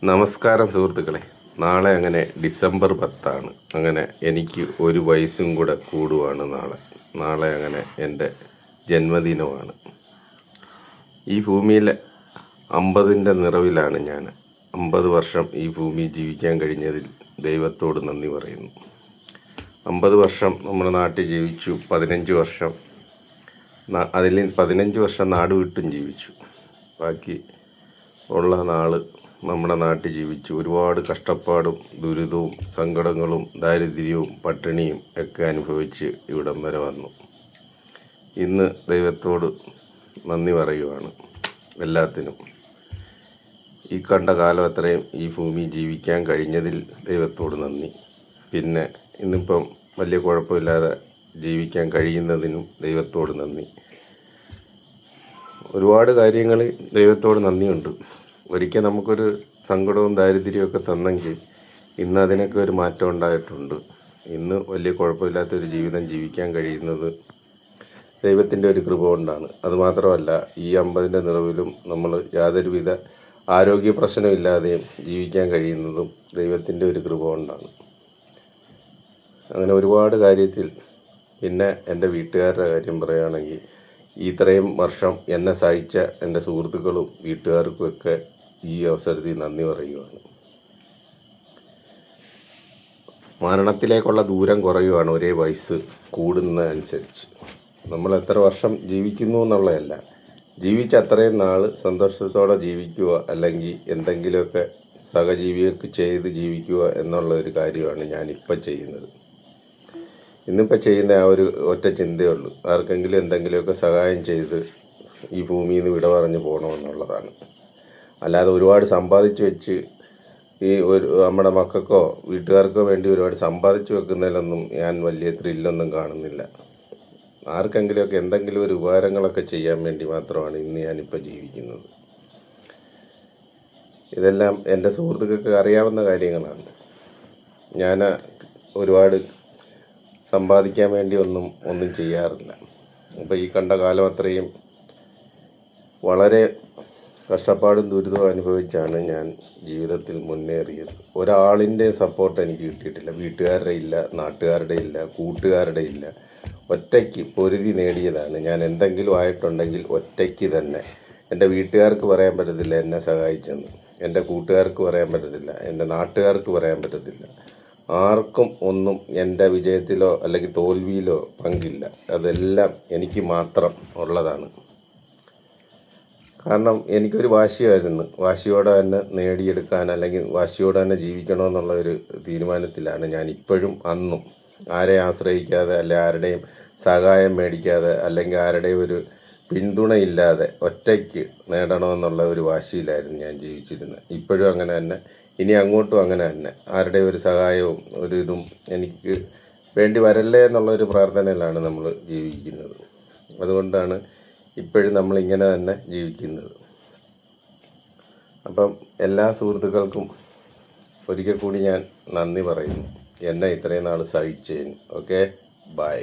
നമസ്കാരം സുഹൃത്തുക്കളെ. നാളെ അങ്ങനെ ഡിസംബർ 10 അങ്ങനെ എനിക്ക് ഒരു വയസ്സും കൂടെ കൂടുവാണ് നാളെ അങ്ങനെ എൻ്റെ ജന്മദിനമാണ്. ഈ ഭൂമിയിൽ 50ൻ്റെ നിറവിലാണ് ഞാൻ. 50 വർഷം ഈ ഭൂമി ജീവിക്കാൻ കഴിഞ്ഞതിൽ ദൈവത്തോട് നന്ദി പറയുന്നു. 50 വർഷം നമ്മുടെ നാട്ടിൽ ജീവിച്ചു, 15 വർഷം അതിൽ 15 വർഷം നാട് വിട്ടും ജീവിച്ചു. ബാക്കി ഉള്ള നാള് നമ്മുടെ നാട്ടിൽ ജീവിച്ചു. ഒരുപാട് കഷ്ടപ്പാടും ദുരിതവും സങ്കടങ്ങളും ദാരിദ്ര്യവും പട്ടിണിയും ഒക്കെ അനുഭവിച്ച് ഇവിടം വരെ വന്നു. ഇന്ന് ദൈവത്തോട് നന്ദി പറയുവാണ് എല്ലാത്തിനും. ഈ കണ്ട കാലം അത്രയും ഈ ഭൂമി ജീവിക്കാൻ കഴിഞ്ഞതിൽ ദൈവത്തോട് നന്ദി. പിന്നെ ഇന്നിപ്പം വലിയ കുഴപ്പമില്ലാതെ ജീവിക്കാൻ കഴിയുന്നതിനും ദൈവത്തോട് നന്ദി. ഒരുപാട് കാര്യങ്ങളിൽ ദൈവത്തോട് നന്ദിയുണ്ട്. ഒരിക്കൽ നമുക്കൊരു സങ്കടവും ദാരിദ്ര്യമൊക്കെ തന്നെങ്കിൽ ഇന്ന് അതിനൊക്കെ ഒരു മാറ്റം ഉണ്ടായിട്ടുണ്ട്. ഇന്ന് വലിയ കുഴപ്പമില്ലാത്തൊരു ജീവിതം ജീവിക്കാൻ കഴിയുന്നത് ദൈവത്തിൻ്റെ ഒരു കൃപ കൊണ്ടാണ്. അതുമാത്രമല്ല, ഈ 50ൻ്റെ നിറവിലും നമ്മൾ യാതൊരുവിധ ആരോഗ്യ പ്രശ്നമില്ലാതെയും ജീവിക്കാൻ കഴിയുന്നതും ദൈവത്തിൻ്റെ ഒരു കൃപ കൊണ്ടാണ്. അങ്ങനെ ഒരുപാട് കാര്യത്തിൽ. പിന്നെ എൻ്റെ വീട്ടുകാരുടെ കാര്യം പറയുകയാണെങ്കിൽ, ഇത്രയും വർഷം എന്നെ സഹായിച്ച എൻ്റെ സുഹൃത്തുക്കളും വീട്ടുകാർക്കുമൊക്കെ ഈ അവസരത്തിൽ നന്ദി പറയുകയാണ്. മരണത്തിലേക്കുള്ള ദൂരം കുറയുകയാണ് ഒരേ വയസ്സ് കൂടുന്നതനുസരിച്ച്. നമ്മൾ എത്ര വർഷം ജീവിക്കുന്നു എന്നുള്ളതല്ല, ജീവിച്ച അത്രയും നാൾ സന്തോഷത്തോടെ ജീവിക്കുക, അല്ലെങ്കിൽ എന്തെങ്കിലുമൊക്കെ സഹജീവികൾക്ക് ചെയ്ത് ജീവിക്കുക എന്നുള്ള ഒരു കാര്യമാണ് ഞാനിപ്പോൾ ചെയ്യുന്നത്. ഇന്നിപ്പോൾ ചെയ്യുന്ന ആ ഒരു ഒറ്റ ചിന്തയുള്ളൂ, ആർക്കെങ്കിലും എന്തെങ്കിലുമൊക്കെ സഹായം ചെയ്ത് ഈ ഭൂമിയിൽ നിന്ന് വിട പറഞ്ഞു പോകണമെന്നുള്ളതാണ്. അല്ലാതെ ഒരുപാട് സമ്പാദിച്ചു വെച്ച് നമ്മുടെ മക്കൾക്കോ വീട്ടുകാർക്കോ വേണ്ടി ഒരുപാട് സമ്പാദിച്ചു വെക്കുന്നതിലൊന്നും ഞാൻ വലിയ ത്രില്ലൊന്നും കാണുന്നില്ല. ആർക്കെങ്കിലുമൊക്കെ എന്തെങ്കിലും ഒരു ഉപകാരങ്ങളൊക്കെ ചെയ്യാൻ വേണ്ടി മാത്രമാണ് ഇന്ന് ഞാനിപ്പോൾ ജീവിക്കുന്നത്. ഇതെല്ലാം എൻ്റെ സുഹൃത്തുക്കൾക്ക് അറിയാവുന്ന കാര്യങ്ങളാണ്. ഞാൻ ഒരുപാട് സമ്പാദിക്കാൻ വേണ്ടി ഒന്നും ചെയ്യാറില്ല. അപ്പോൾ ഈ കണ്ട കാലം അത്രയും വളരെ കഷ്ടപ്പാടും ദുരിതവും അനുഭവിച്ചാണ് ഞാൻ ജീവിതത്തിൽ മുന്നേറിയത്. ഒരാളിൻ്റെ സപ്പോർട്ട് എനിക്ക് കിട്ടിയിട്ടില്ല. വീട്ടുകാരുടെ ഇല്ല, നാട്ടുകാരുടെ ഇല്ല, കൂട്ടുകാരുടെ ഇല്ല. ഒറ്റയ്ക്ക് പൊരുതി നേടിയതാണ് ഞാൻ. എന്തെങ്കിലും ആയിട്ടുണ്ടെങ്കിൽ ഒറ്റയ്ക്ക് തന്നെ. എൻ്റെ വീട്ടുകാർക്ക് പറയാൻ പറ്റത്തില്ല എന്നെ സഹായിച്ചെന്ന്, എൻ്റെ കൂട്ടുകാർക്ക് പറയാൻ പറ്റത്തില്ല, എൻ്റെ നാട്ടുകാർക്ക് പറയാൻ പറ്റത്തില്ല. ആർക്കും ഒന്നും എൻ്റെ വിജയത്തിലോ അല്ലെങ്കിൽ തോൽവിയിലോ പങ്കില്ല. അതെല്ലാം എനിക്ക് മാത്രം ഉള്ളതാണ്. കാരണം എനിക്കൊരു വാശിയായിരുന്നു. വാശിയോടെ തന്നെ നേടിയെടുക്കാൻ, അല്ലെങ്കിൽ വാശിയോടെ തന്നെ ജീവിക്കണമെന്നുള്ള ഒരു തീരുമാനത്തിലാണ് ഞാൻ ഇപ്പോഴും. അന്നും ആരെയും ആശ്രയിക്കാതെ, അല്ലെങ്കിൽ ആരുടെയും സഹായം മേടിക്കാതെ, അല്ലെങ്കിൽ ആരുടെയും ഒരു പിന്തുണയില്ലാതെ ഒറ്റയ്ക്ക് നേടണമെന്നുള്ള ഒരു വാശിയിലായിരുന്നു ഞാൻ ജീവിച്ചിരുന്നത്. ഇപ്പോഴും അങ്ങനെ തന്നെ, ഇനി അങ്ങോട്ടും അങ്ങനെ തന്നെ. ആരുടെ ഒരു സഹായവും ഒരു ഇതും എനിക്ക് വേണ്ടി വരല്ലേ എന്നുള്ളൊരു പ്രാർത്ഥനയിലാണ് നമ്മൾ ജീവിക്കുന്നത്. അതുകൊണ്ടാണ് ഇപ്പോഴും നമ്മളിങ്ങനെ തന്നെ ജീവിക്കുന്നത്. അപ്പം എല്ലാ സുഹൃത്തുക്കൾക്കും ഒരിക്കൽ കൂടി ഞാൻ നന്ദി പറയുന്നു, എന്നെ ഇത്രയും നാൾ സഹിച്ചതിന്. Okay, by.